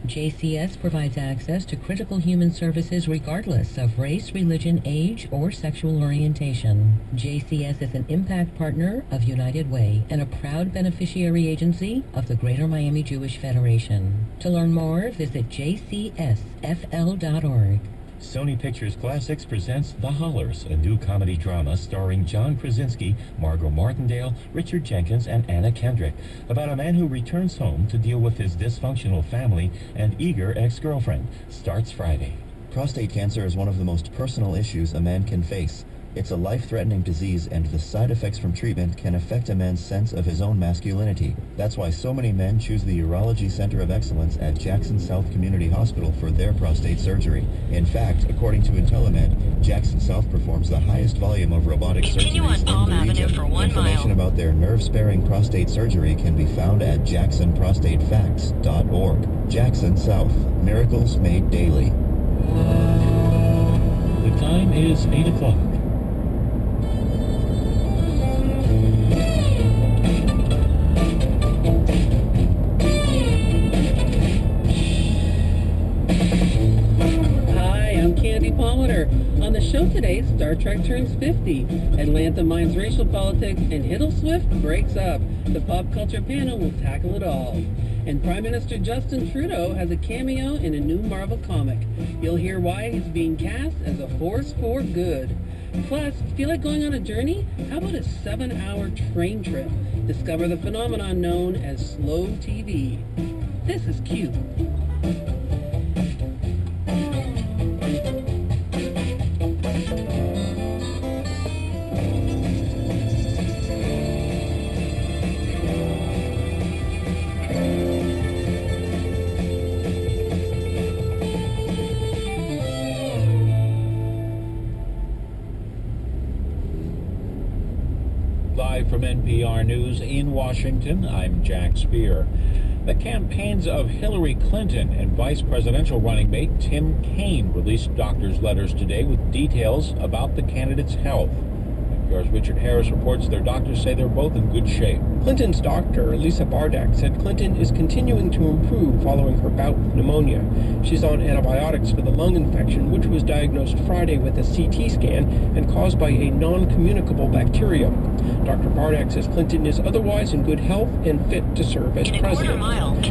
JCS provides access to critical human services regardless of race, religion, age, or sexual orientation. JCS is an impact partner of United Way and a proud beneficiary agency of the Greater Miami Jewish Federation. To learn more, visit jcsfl.org. Sony Pictures Classics presents The Hollers, a new comedy drama starring John Krasinski, Margot Martindale, Richard Jenkins, and Anna Kendrick, about a man who returns home to deal with his dysfunctional family and eager ex-girlfriend. Starts Friday. Prostate cancer is one of the most personal issues a man can face. It's a life-threatening disease, and the side effects from treatment can affect a man's sense of his own masculinity. That's why so many men choose the Urology Center of Excellence at Jackson South Community Hospital for their prostate surgery. In fact, according to Intellimed, Jackson South performs the highest volume of robotic surgeries in the region. Information about their nerve-sparing prostate surgery can be found at jacksonprostatefacts.org. Jackson South. Miracles made daily. The time is 8 o'clock. On the show today, Star Trek turns 50, Atlanta mines racial politics, and Hiddleswift breaks up. The pop culture panel will tackle it all. And Prime Minister Justin Trudeau has a cameo in a new Marvel comic. You'll hear why he's being cast as a force for good. Plus, feel like going on a journey? How about a 7-hour train trip? Discover the phenomenon known as slow TV. This is Q. Live from NPR News in Washington, I'm Jack Speer. The campaigns of Hillary Clinton and vice presidential running mate Tim Kaine released doctors' letters today with details about the candidates' health. NPR's Richard Harris reports their doctors say they're both in good shape. Clinton's doctor, Lisa Bardak, said Clinton is continuing to improve following her bout with pneumonia. She's on antibiotics for the lung infection, which was diagnosed Friday with a CT scan and caused by a non-communicable bacterium. Dr. Bardak says Clinton is otherwise in good health and fit to serve as president.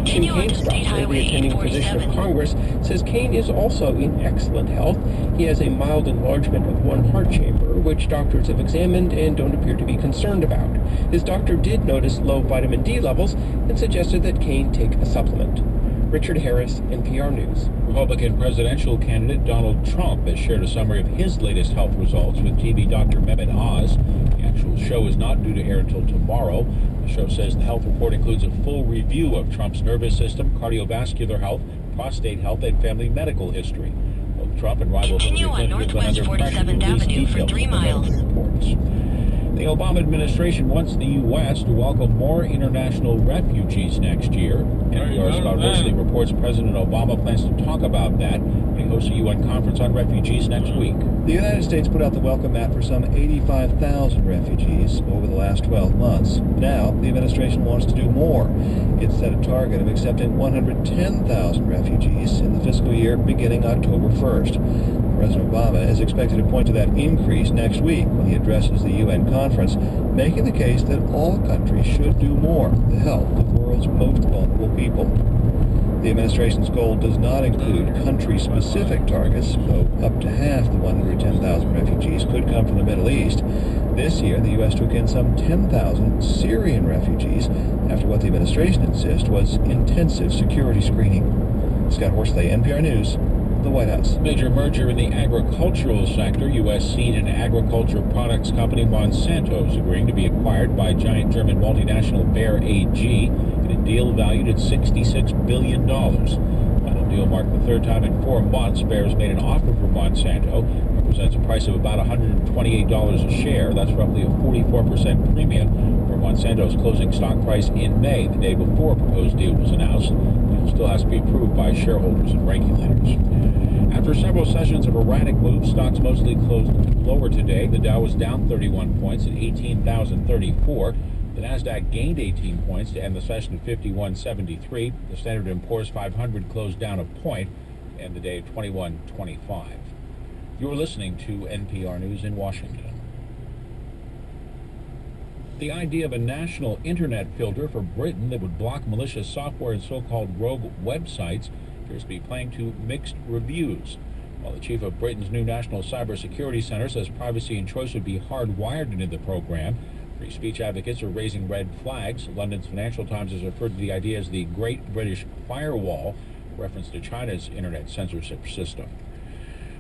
Tim Kaine's doctor, the attending physician of Congress, says Kaine is also in excellent health. He has a mild enlargement of one heart chamber, which doctors have examined and don't appear to be concerned about. His doctor did notice low vitamin D levels and suggested that Kaine take a supplement. Richard Harris, NPR News. Republican presidential candidate Donald Trump has shared a summary of his latest health results with TV Dr. Mehmet Oz. The actual show is not due to air until tomorrow. The show says the health report includes a full review of Trump's nervous system, cardiovascular health, prostate health, and family medical history. Both Trump and rival Hillary Clinton have been under pressure to release details of the medical reports. The Obama administration wants the U.S. to welcome more international refugees next year. NPR's Scott Horsley reports President Obama plans to talk about that when he hosts a UN conference on refugees next week. The United States put out the welcome mat for some 85,000 refugees over the last 12 months. Now, the administration wants to do more. It set a target of accepting 110,000 refugees in the fiscal year beginning October 1st. President Obama is expected to point to that increase next week when he addresses the UN conference, making the case that all countries should do more to help the world's most vulnerable people. The administration's goal does not include country-specific targets, though up to half the 110,000 refugees could come from the Middle East. This year, the U.S. took in some 10,000 Syrian refugees after what the administration insists was intensive security screening. Scott Horsley, NPR News. The White House. Major merger in the agricultural sector. U.S. seed and agriculture products company Monsanto is agreeing to be acquired by giant German multinational Bayer AG in a deal valued at $66 billion. Final deal marked the third time in 4 months Bayer's made an offer for Monsanto. Represents a price of about $128 a share. That's roughly a 44% premium for Monsanto's closing stock price in May, the day before a proposed deal was announced. It still has to be approved by shareholders and regulators. After several sessions of erratic moves, stocks mostly closed lower today. The Dow was down 31 points at 18,034. The Nasdaq gained 18 points to end the session at 51.73. The Standard & Poor's 500 closed down a point to end the day at 21.25. You're listening to NPR News in Washington. The idea of a national internet filter for Britain that would block malicious software and so-called rogue websites appears to be playing to mixed reviews. While the chief of Britain's new National Cybersecurity Center says privacy and choice would be hardwired into the program, free speech advocates are raising red flags. London's Financial Times has referred to the idea as the Great British Firewall, a reference to China's internet censorship system.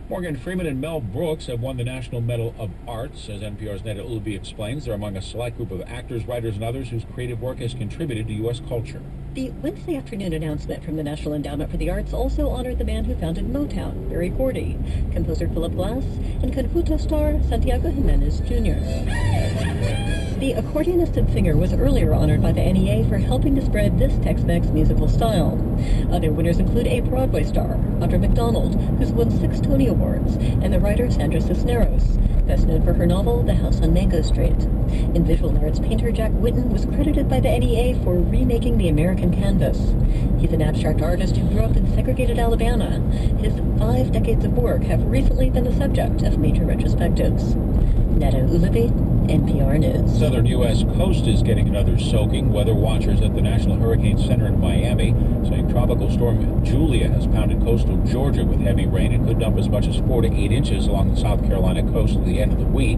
Morgan Freeman and Mel Brooks have won the National Medal of Arts. As NPR's Neda Ulubi explains, they're among a select group of actors, writers, and others whose creative work has contributed to U.S. culture. The Wednesday afternoon announcement from the National Endowment for the Arts also honored the man who founded Motown, Berry Gordy, composer Philip Glass, and Conjunto star Santiago Jimenez Jr. The accordionist and singer was earlier honored by the NEA for helping to spread this Tex-Mex musical style. Other winners include a Broadway star, Audra McDonald, who's won 6 Tony Awards, and the writer Sandra Cisneros, best known for her novel The House on Mango Street. In visual arts, painter Jack Whitten was credited by the NEA for remaking the American canvas. He's an abstract artist who grew up in segregated Alabama. His 5 decades of work have recently been the subject of major retrospectives. Neda Ulubi, NPR News. Southern U.S. coast is getting another soaking. Weather watchers at the National Hurricane Center in Miami saying Tropical Storm Julia has pounded coastal Georgia with heavy rain and could dump as much as 4 to 8 inches along the South Carolina coast at the end of the week.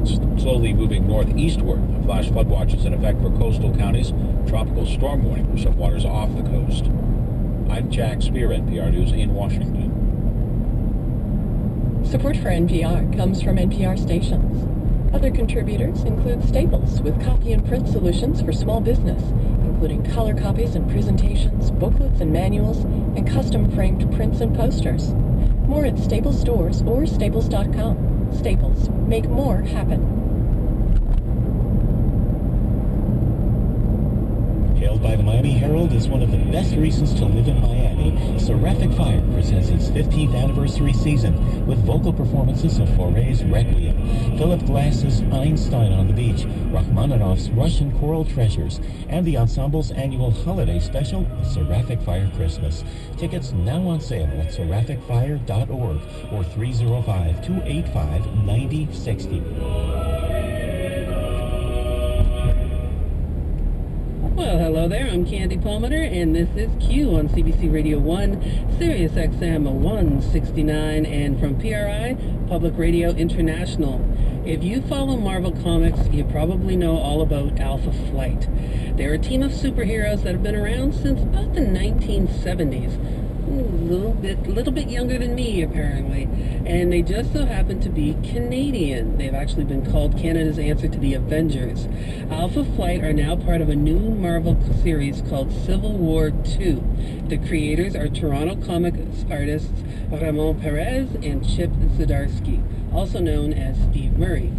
It's slowly moving northeastward. A flash flood watch is in effect for coastal counties. Tropical storm warning for some waters off the coast. I'm Jack Spear, NPR News in Washington. Support for NPR comes from NPR stations. Other contributors include Staples with copy and print solutions for small business, including color copies and presentations, booklets and manuals, and custom framed prints and posters. More at Staples stores or staples.com. Staples, make more happen. Hailed by the Miami Herald as one of the best reasons to live in Miami, Seraphic Fire presents its 15th anniversary season with vocal performances of Fauré's Requiem, Philip Glass's Einstein on the Beach, Rachmaninoff's Russian Choral Treasures, and the ensemble's annual holiday special, Seraphic Fire Christmas. Tickets now on sale at seraphicfire.org or 305-285-9060. Well, hello there. I'm Candy Palmer, and this is Q on CBC Radio 1, Sirius XM 169, and from PRI, Public Radio International. If you follow Marvel Comics, you probably know all about Alpha Flight. They're a team of superheroes that have been around since about the 1970s. A little bit younger than me, apparently. And they just so happen to be Canadian. They've actually been called Canada's answer to the Avengers. Alpha Flight are now part of a new Marvel series called Civil War II. The creators are Toronto comics artists Ramon Perez and Chip Zdarsky, also known as Steve Murray.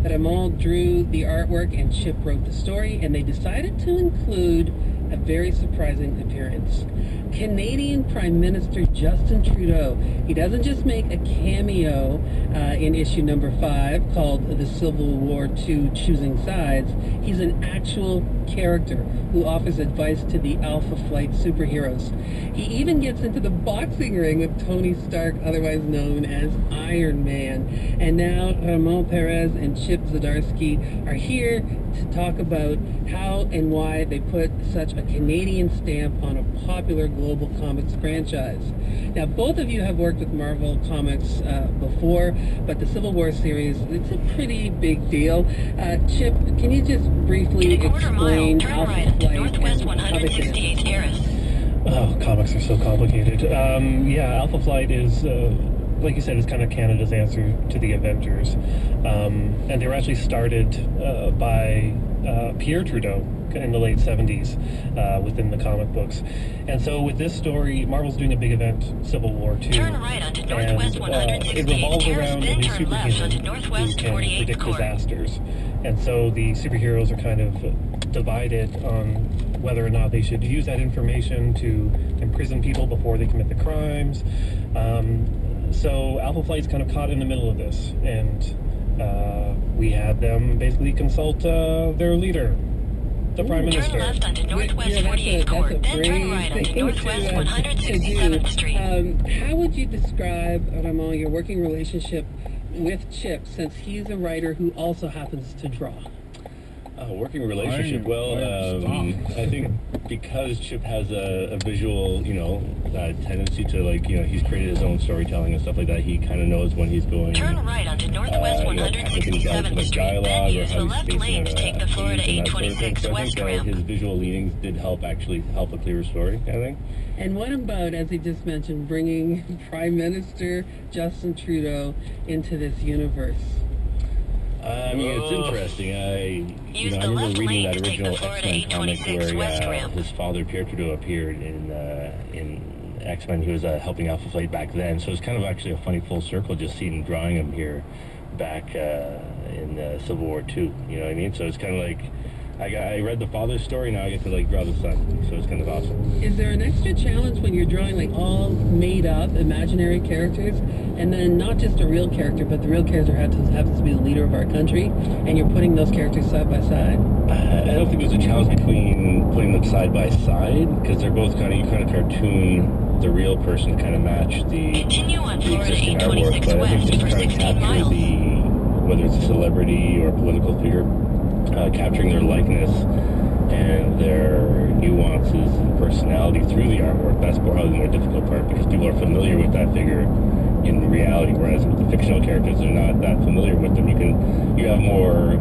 Ramon drew the artwork and Chip wrote the story, and they decided to include a very surprising appearance. Canadian Prime Minister Justin Trudeau. He doesn't just make a cameo in issue number 5 called The Civil War II Choosing Sides. He's an actual character who offers advice to the Alpha Flight superheroes. He even gets into the boxing ring with Tony Stark, otherwise known as Iron Man. And now Ramon Perez and Chip Zdarsky are here to talk about how and why they put such a Canadian stamp on a popular global comics franchise. Now, both of you have worked with Marvel Comics before, but the Civil War series, it's a pretty big deal. Chip, can you just briefly explain Alpha Flight and how they fit? Oh, comics are so complicated. Yeah, Alpha Flight is, like you said, is kind of Canada's answer to the Avengers. And they were actually started by Pierre Trudeau in the late 70s within the comic books. And so with this story, Marvel's doing a big event, Civil War II. Turn right onto Northwest 168. It revolves around a Then new turn left onto superhuman who Northwest can 48th predict Court. disasters. And so the superheroes are kind of divided on whether or not they should use that information to imprison people before they commit the crimes. So Alpha Flight's kind of caught in the middle of this, and we had them basically consult their leader, the Prime Minister. Turn left onto Northwest Yeah, 48th Court, that's a then turn great right onto thing Northwest to 167th Street. How would you describe, Ramon, your working relationship with Chip, since he's a writer who also happens to draw? Working relationship. I think because Chip has a visual, tendency to he's created his own storytelling and stuff like that. He kind of knows when he's going. Turn right onto Northwest 167th Street, then use the left lane to take the Florida 826 West ramp. His visual leanings did help a clearer story, I think. And what about, as he just mentioned, bringing Prime Minister Justin Trudeau into this universe? It's interesting. I remember reading that original X-Men comic where his father, Pierre Trudeau, appeared in X-Men. He was helping Alpha Flight back then, so it's kind of actually a funny full circle just seeing drawing him here back in Civil War II. You know what I mean? So it's kind of like I read the father's story, now I get to draw the son, so it's kind of awesome. Is there an extra challenge when you're drawing all made up imaginary characters, and then not just a real character, but the real character happens to be the leader of our country, and you're putting those characters side by side? I don't think there's a challenge between putting them side by side, because they're both you kind of cartoon the real person to kind of match the existing artwork, but I think just trying to capture whether it's a celebrity or a political figure, capturing their likeness and their nuances and personality through the artwork, that's probably the more difficult part, because people are familiar with that figure in reality, whereas with the fictional characters, they're not that familiar with them. You have more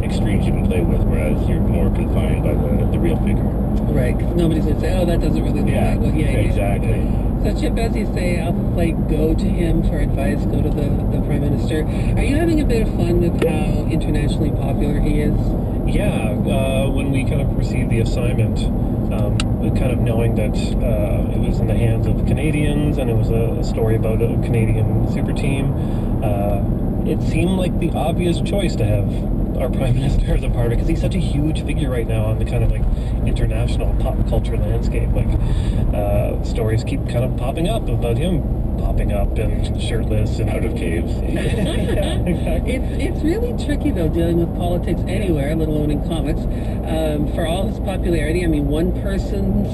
extremes you can play with, whereas you're more confined by the real figure. Right, because nobody's going to say, oh, that doesn't really look like what, exactly. So Chip, as you say, Alpha Flight go to him for advice, go to the Prime Minister. Are you having a bit of fun with how internationally popular he is? Yeah, when we kind of received the assignment, kind of knowing that it was in the hands of Canadians and it was a story about a Canadian super team, it seemed like the obvious choice to have our Prime Minister as a part of it, because he's such a huge figure right now on the kind of international pop culture landscape. Stories keep kind of popping up about him popping up and shirtless and out of caves. Yeah, exactly. It's really tricky though, dealing with politics anywhere, let alone in comics. For all his popularity, one person's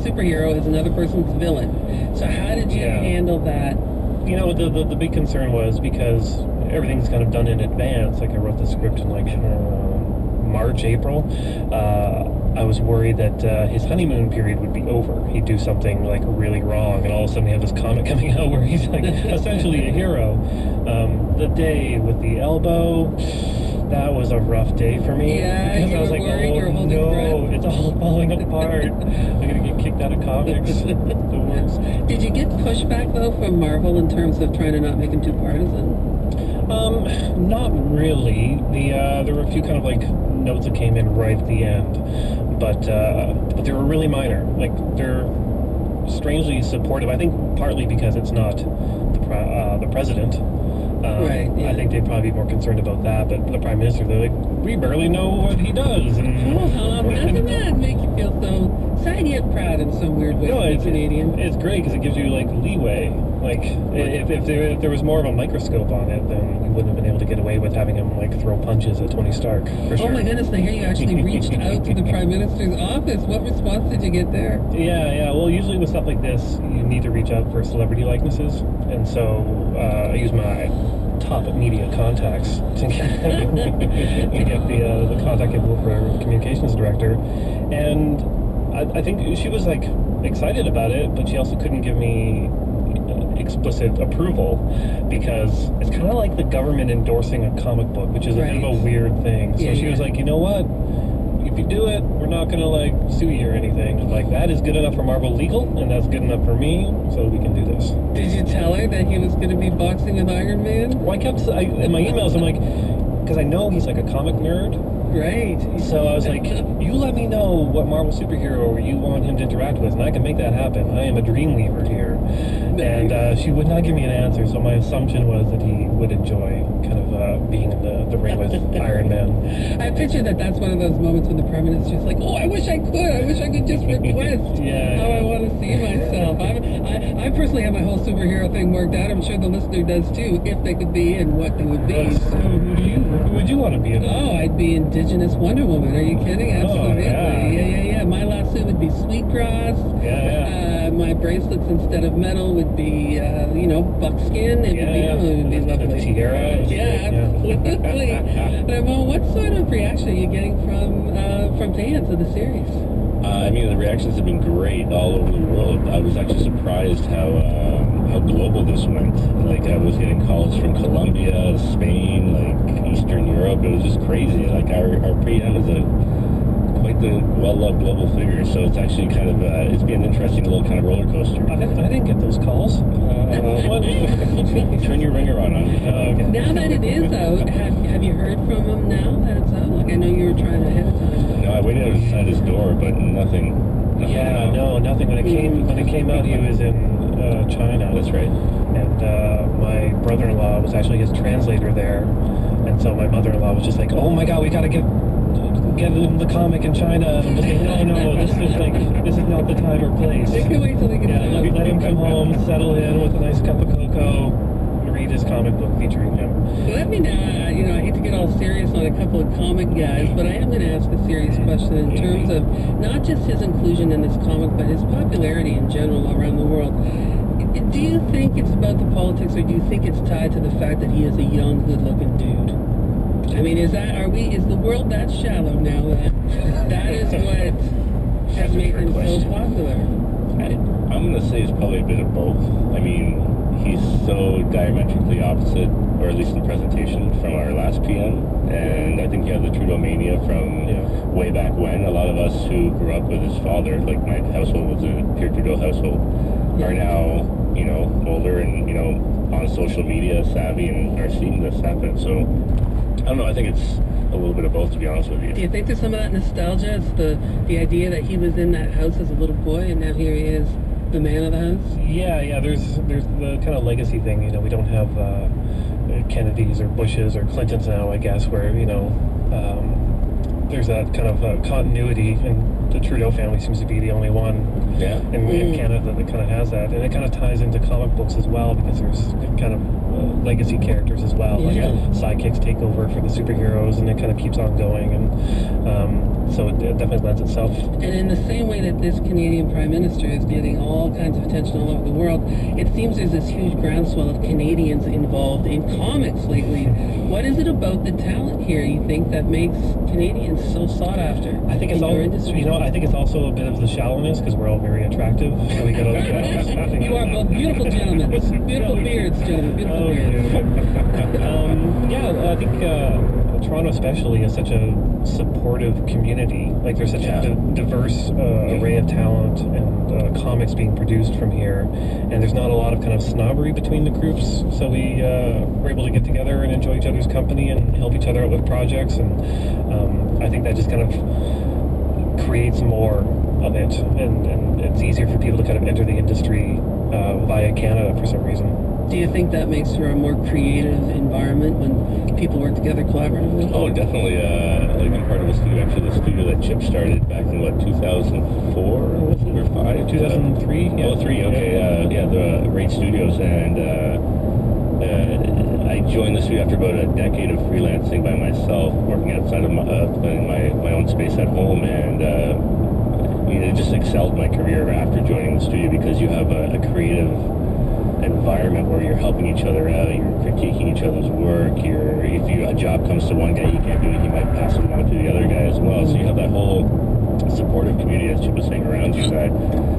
superhero is another person's villain. So how did you handle that? The big concern was because everything's kind of done in advance. I wrote the script in March, April. I was worried that his honeymoon period would be over. He'd do something really wrong, and all of a sudden we have this comic coming out where he's essentially a hero. The day with the elbow, that was a rough day for me. Yeah, because I was oh no, it's all falling apart. I'm gonna get kicked out of comics. The worst. Did you get pushback though from Marvel in terms of trying to not make him too partisan? Not really. There were a few kind of notes that came in right at the end, but they were really minor. They're strangely supportive. I think partly because it's not the president. Right. Yeah. I think they'd probably be more concerned about that. But the Prime Minister, they're we barely know what he does. And doesn't that make you feel so sad yet proud in some weird way? No, it's Canadian. It's great because it gives you leeway. If there was more of a microscope on it, then we wouldn't have been able to get away with having him throw punches at Tony Stark. For sure. Oh my goodness! I hear you actually reached out to the Prime Minister's office. What response did you get there? Yeah. Well, usually with stuff like this, you need to reach out for celebrity likenesses, and so I use my top media contacts to get the contact info for our communications director, and I think she was excited about it, but she also couldn't give me explicit approval, because it's kind of like the government endorsing a comic book, which is a bit of a weird thing. So she was like, you know what, if you do it, we're not gonna sue you or anything. That is good enough for Marvel legal, and that's good enough for me, so we can do this. Did you tell her that he was going to be boxing with Iron Man? Well, in my emails, I'm because I know he's a comic nerd. Right. So I was you let me know what Marvel superhero you want him to interact with, and I can make that happen. I am a Dreamweaver here. And she would not give me an answer, so my assumption was that he would enjoy kind of being in the ring with Iron Man. I picture that's one of those moments when the Prime Minister's I wish I could just request how I want to see myself. I personally have my whole superhero thing worked out. I'm sure the listener does too, if they could be and what they would be. So who would you want to be? Oh, I'd be Indigenous Wonder Woman. Are you kidding? Absolutely. Yeah. My lasso would be Sweetgrass. My bracelets instead of metal would be, buckskin. It would be lovely. Tiara. Absolutely. Well, what sort of reaction are you getting from fans of the series? The reactions have been great all over the world. I was actually surprised how global this went. Like, I was getting calls from Colombia, Spain, like Eastern Europe. It was just crazy. Like, our PM is quite the well-loved global figure, so it's actually kind of it's been an interesting little kind of roller coaster. I didn't get those calls. Turn your ringer on. Okay. Now that it is out, have you heard from him now that it's out? Like, I know you were trying ahead of time. No, I waited outside his door, but nothing. Nothing. When it came out, he was in China. That's right. And my brother-in-law was actually his translator there, and so my mother-in-law was just like, "Oh my God, we gotta get him the comic in China." And I'm just like, no, this is not the time or place. They can wait till they get let him come home, settle in with a nice cup of cocoa, and read his comic book featuring him. Let me now, I hate to get all serious on a couple of comic guys, but I am going to ask a serious question in terms of not just his inclusion in this comic, but his popularity in general around the world. Do you think it's about the politics, or do you think it's tied to the fact that he is a young, good-looking dude? I mean, is the world that shallow now that is what has made him so popular? I'm going to say it's probably a bit of both. I mean, he's so diametrically opposite, or at least in the presentation, from our last PM. And I think you have the Trudeau mania from way back when. A lot of us who grew up with his father, like my household was a Pierre Trudeau household, are now, older and, on social media savvy and are seeing this happen. So, I don't know, I think it's a little bit of both, to be honest with you. Do you think there's some of that nostalgia? It's the idea that he was in that house as a little boy and now here he is, the man of the house? Yeah, there's the kind of legacy thing, we don't have Kennedys or Bushes or Clintons now, I guess, where, there's that kind of continuity, and the Trudeau family seems to be the only one in Canada that kind of has that, and it kind of ties into comic books as well, because there's kind of legacy characters as well, like sidekicks take over for the superheroes, and it kind of keeps on going, and so it definitely lends itself. And in the same way that this Canadian Prime Minister is getting all kinds of attention all over the world, it seems there's this huge groundswell of Canadians involved in comics lately. What is it about the talent here, you think, that makes Canadians so sought after? I think it's all, I think it's also a bit of the shallowness, because we're all very attractive. So we get you are both beautiful gentlemen. Beautiful beards, gentlemen. Beautiful beards. I think Toronto especially is such a supportive community. Like, there's such a diverse array of talent and comics being produced from here, and there's not a lot of kind of snobbery between the groups, so we're able to get together and enjoy each other's company and help each other out with projects, and I think that just kind of creates more of it, and it's easier for people to kind of enter the industry via Canada for some reason. Do you think that makes for a more creative environment when people work together collaboratively? Oh, definitely. I'm part of a studio, actually, the studio that Chip started back in, 2004, was it, or 5? 2003? Yeah. Oh, 3, okay. The Great Studios, and I joined the studio after about a decade of freelancing by myself, working outside of my own space at home, and it just excelled my career after joining the studio, because you have a creative environment where you're helping each other out, you're critiquing each other's work, if a job comes to one guy, you can't do it, he might pass it along to the other guy as well. So you have that whole supportive community, as Chip was saying, around you, that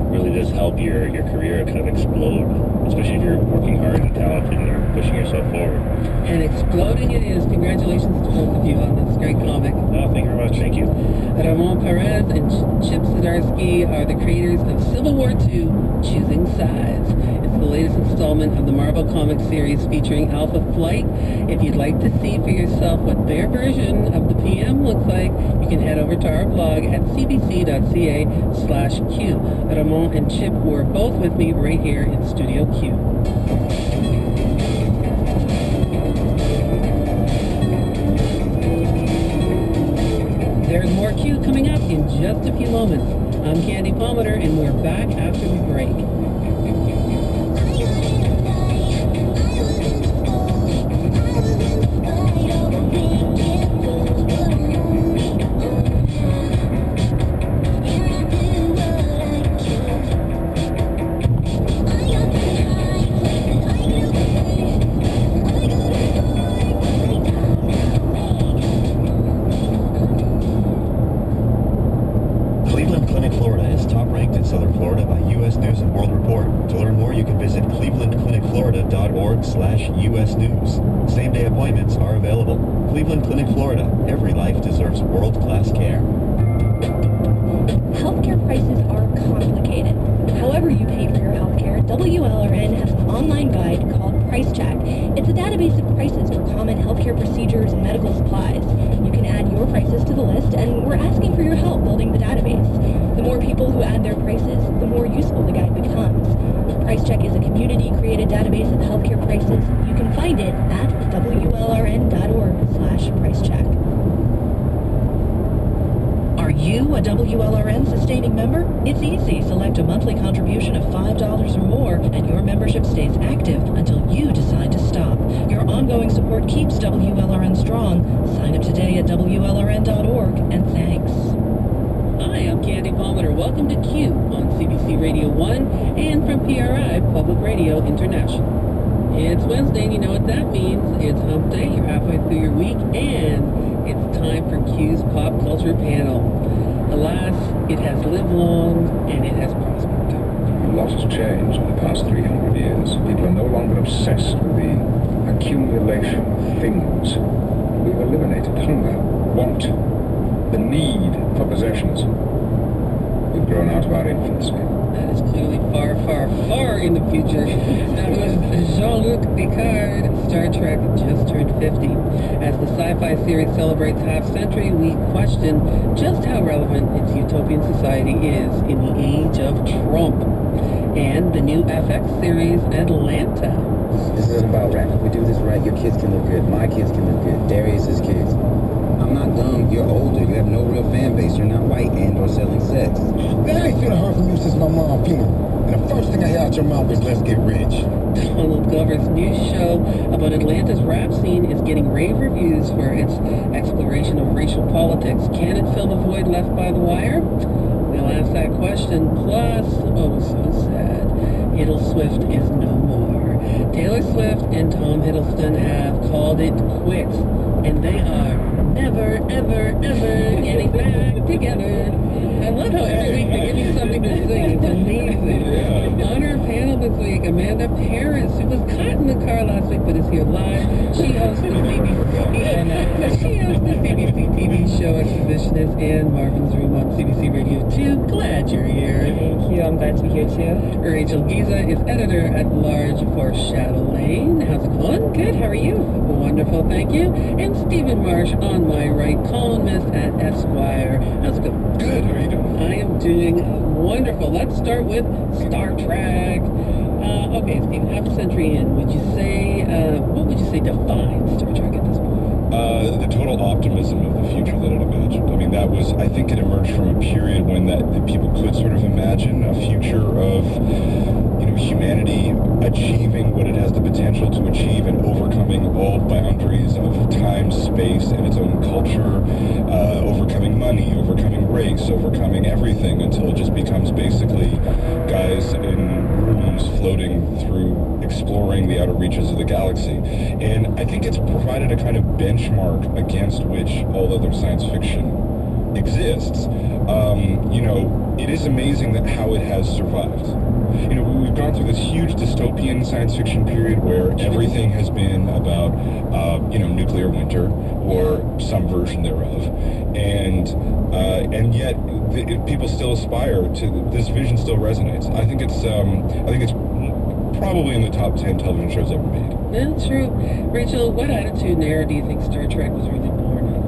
really does help your career kind of explode, especially if you're working hard and talented and you're pushing yourself forward. And exploding it is. Congratulations to both of you on this great comic. Oh, thank you very much. Thank you. Ramon Perez and Chip Zdarsky are the creators of Civil War II, Choosing Sides. It's the latest installment of the Marvel Comics series featuring Alpha Flight. If you'd like to see for yourself what their version of the PM looks like, you can head over to our blog at cbc.ca/Q. Ramon and Chip were both with me right here in Studio Q. There's more Q coming up in just a few moments. I'm Candy Palmater, and we're back after the break. you can visit clevelandclinicflorida.org/US News. Same-day appointments are available. Cleveland Clinic, Florida. Every life deserves world-class care. Healthcare prices are complicated. However you pay for your healthcare, WLRN has an online guide called Price Check. It's a database of prices for common healthcare procedures and medical supplies. You can add your prices to the list, and we're asking for your help building the database. The more people who add their prices, the more useful the guide becomes. Price Check is a community-created database of healthcare prices. You can find it at WLRN.org/pricecheck. Are you a WLRN sustaining member? It's easy. Select a monthly contribution of $5 or more, and your membership stays active until you decide to stop. Your ongoing support keeps WLRN strong. Sign up today at WLRN.org, and thanks. Hi, I'm Candy Palmer. Welcome to Q on CBC Radio 1 and from PRI, Public Radio International. It's Wednesday, and you know what that means. It's Hump Day. You're halfway through your week, and it's time for Q's Pop Culture Panel. Alas, it has lived long, and it has prospered. A lot has changed in the past 300 years. People are no longer obsessed with the accumulation of things. We've eliminated hunger, want, the need for possessions. We've grown out of our infancy. That is clearly far, far, far in the future. That was Jean-Luc Picard. Star Trek just turned 50. As the sci-fi series celebrates half-century, we question just how relevant its utopian society is in the age of Trump. And the new FX series, Atlanta. This isn't about rap. If we do this right, your kids can look good. My kids can look good. Darius's kids. I'm not dumb. You're older. You have no real fan base. You're not white and or selling sex. Man, I ain't finna heard from you since my mom funeral. And the first thing I heard out your mouth was let's get rich. Donald Glover's new show about Atlanta's rap scene is getting rave reviews for its exploration of racial politics. Can it fill the void left by The Wire? We'll ask that question. Plus, oh so sad, Hiddle Swift is no more. Taylor Swift and Tom Hiddleston have called it quits, and they are never, ever, ever getting back together. I love how every week they give you something to sing. It's amazing. On our panel this week, Amanda Paris, who was caught in the car last week but is here live. She hosts the BBC TV show Exhibitionist and Marvin's Room on CBC Radio 2. Glad you're here. Thank you. I'm glad to be here too. Rachel Giza is editor-at-large for Chatelaine. How's it going? Good. How are you? Wonderful. Thank you. And Stephen Marsh on my right, columnist at Esquire. How's it going? Good. How are you doing? I am doing wonderful. Let's start with Star Trek. Okay, Steve, half a century in, would you say, what would you say defines Star Trek at this point? The total optimism of the future that it imagined. I mean, that was, I think it emerged from a period when that people could sort of imagine a future of, you know, humanity achieving what it has the potential to achieve and overcoming all boundaries of time, space, and its own culture, overcoming money, overcoming race, overcoming everything until it just becomes basically guys in rooms floating through exploring the outer reaches of the galaxy. And I think it's provided a kind of benchmark against which all other science fiction exists. You know, it is amazing that how it has survived. You know, we've gone through this huge dystopian science fiction period where everything has been about, you know, nuclear winter or some version thereof, and yet people still aspire to this vision. Still resonates. I think it's probably in the top 10 television shows ever made. That's true. Rachel, what attitude and era do you think Star Trek was really born out of?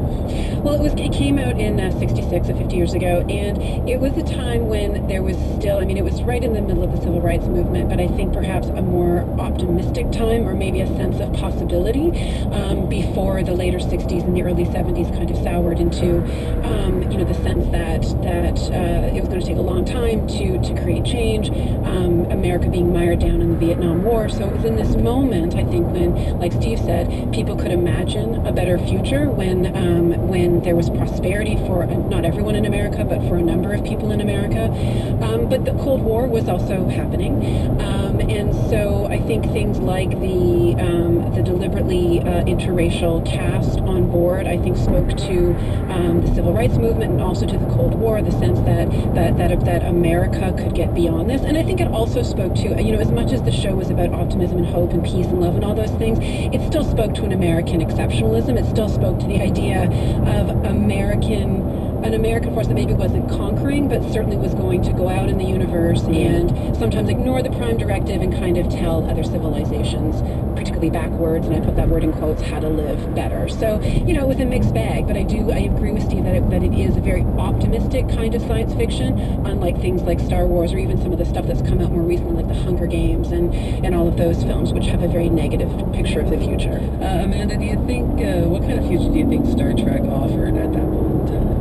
Well, it came out in 66, 50 years ago, and it was a time when there was still, I mean, it was right in the middle of the civil rights movement, but I think perhaps a more optimistic time, or maybe a sense of possibility, before the later 60s and the early 70s kind of soured into, you know, the sense that it was going to take a long time to create change, America being mired down in the Vietnam War. So it was in this moment, I think, when, like Steve said, people could imagine a better future when there was prosperity for not everyone in America, but for a number of people in America. But the Cold War was also happening, And so I think things like the deliberately interracial cast on board, I think spoke to the civil rights movement and also to the Cold War, the sense that America could get beyond this. And I think it also spoke to, as much as the show was about optimism and hope and peace and love and all those things, it still spoke to an American exceptionalism. It still spoke to the idea of an American force that maybe wasn't conquering, but certainly was going to go out in the universe and sometimes ignore the Prime Directive and kind of tell other civilizations, particularly backwards, and I put that word in quotes, how to live better. So, it was a mixed bag, but I agree with Steve that it is a very optimistic kind of science fiction, unlike things like Star Wars or even some of the stuff that's come out more recently, like The Hunger Games and all of those films, which have a very negative picture of the future. Amanda, do you think, what kind of future do you think Star Trek offered at that point in time?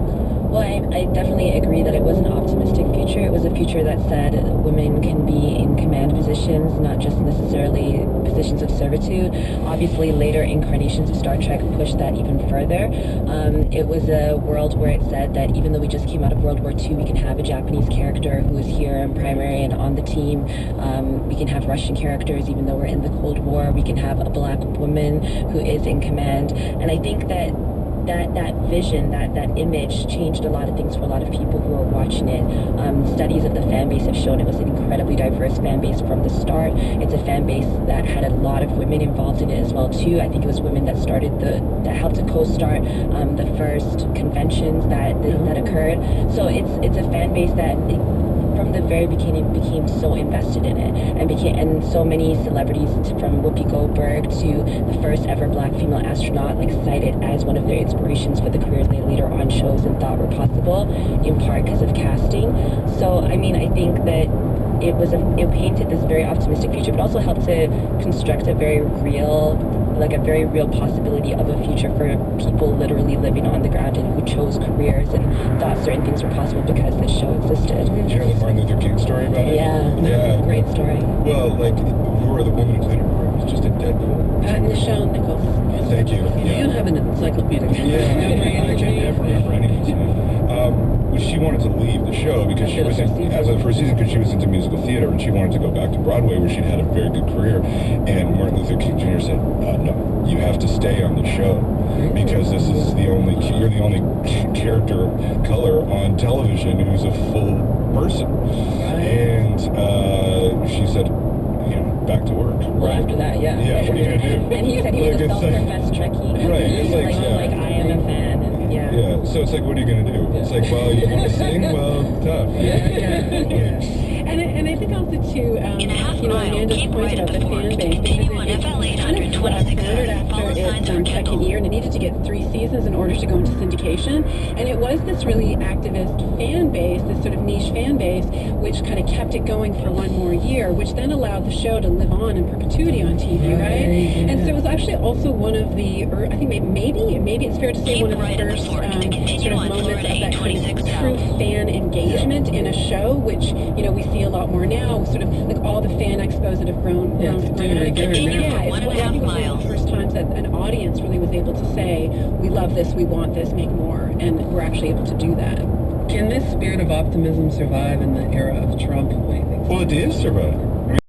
Well, I definitely agree that it was an optimistic future. It was a future that said women can be in command positions, not just necessarily positions of servitude. Obviously, later incarnations of Star Trek pushed that even further. It was a world where it said that even though we just came out of World War II, we can have a Japanese character who is here in primary and on the team. We can have Russian characters, even though we're in the Cold War. We can have a black woman who is in command. And I think that vision, that image changed a lot of things for a lot of people who were watching it. Studies of the fan base have shown it was an incredibly diverse fan base from the start. It's a fan base that had a lot of women involved in it as well too. I think it was women that helped to co-start the first conventions that occurred. So it's a fan base that from the very beginning became so invested in it and so many celebrities from Whoopi Goldberg to the first ever black female astronaut cited as one of their inspirations for the careers they later on chose and thought were possible, in part because of casting. So I think that it painted this very optimistic future, but also helped to construct a very real possibility of a future for people literally living on the ground and who chose careers and thought certain things were possible because this show existed. Did you know the Martin Luther King story about it? Yeah. Great story. Well, who are the woman who played her? It was just in Deadpool. Nichelle Nichols. Thank you. You have an encyclopedia. I can never remember anything. She wanted to leave the show because she was as of first season because she was into musical theater and she wanted to go back to Broadway where she'd had a very good career. And Martin Luther King Jr. said, "No, you have to stay on the show because you're the only character of color on television who's a full person." And she said, back to work. Well, after that, yeah. Yeah, what are you going to do? And he said he was a self-professed Trekkie. Right. It's I am a fan. And, yeah. So it's what are you going to do? It's well, you want to sing? Well, tough. And I think also too, Amanda's point about the fan base, because it kind of sputtered after its second year, and it needed to get 3 seasons in order to go into syndication. And it was this really activist fan base, this sort of niche fan base, which kind of kept it going for 1 more year, which then allowed the show to live on in perpetuity on TV, right? And so it was actually also one of the, I think maybe it's fair to say one of the first sort of moments of that kind of true fan engagement in a show, which we see a lot more now, sort of all the fan expos that have grown. It's one of the first times that an audience really was able to say, we love this, we want this, make more, and we're actually able to do that. Can this spirit of optimism survive in the era of Trump? What do you think? Well, it did survive.